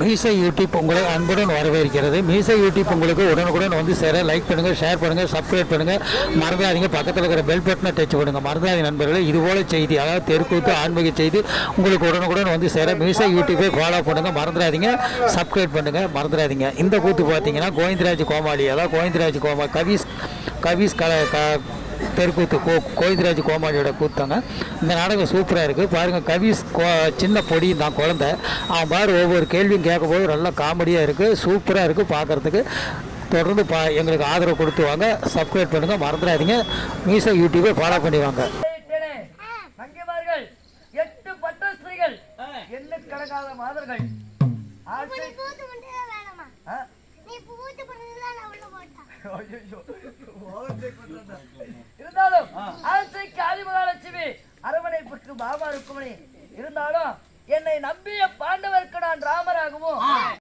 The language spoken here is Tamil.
மீசை யூடியூப் உங்களை அன்புடன் வரவேற்கிறது. மீசை யூடியூப் உங்களுக்கு உடனுக்குடன் வந்து சேர லைக் பண்ணுங்கள், ஷேர் பண்ணுங்கள், சப்ஸ்கிரைப் பண்ணுங்கள். மறந்துடாதீங்க, பக்கத்தில் இருக்கிற பெல் பட்டனை டச் பண்ணுங்கள். மறந்துடாதீங்க நண்பர்களே, இதுபோல் செய்தி, அதாவது தெருக்கூத்து ஆன்மீக செய்தி உங்களுக்கு உடனுக்குடன் வந்து சேர மீசை யூடியூப்பை ஃபாலோ பண்ணுங்கள். மறந்துடாதீங்க, சப்ஸ்கிரைப் பண்ணுங்கள். மறந்துடாதீங்க. இந்த கூத்து பார்த்தீங்கன்னா கோவிந்தராஜ் கோமாளி, அதாவது கோவிந்தராஜ் கவிஸ் தெருக்கூத்து கோவிந்தராஜ் கோமாளியோட கூத்தாங்க. இந்த நாடகம் சூப்பராக இருக்குது பாருங்கள். கவிஸ் சின்ன பொடி தான் குழந்தை, அவன் பாரு ஒவ்வொரு கேள்வியும் கேட்கும்போது நல்லா காமெடியாக இருக்குது, சூப்பராக இருக்குது பார்க்குறதுக்கு. தொடர்ந்து எங்களுக்கு ஆதரவு கொடுத்து வாங்க, சப்ஸ்கிரைப் பண்ணுங்கள். மறந்துடாதீங்க, மீசை யூடியூபை ஃபாலோ பண்ணி வாங்க. இருந்தாலும் ஆசைக்கு ஆதிமகாலட்சுமி அரவணைப்புக்கு பாபா ருக்குமணி இருந்தாலும் என்னை நம்பிய பாண்டவர்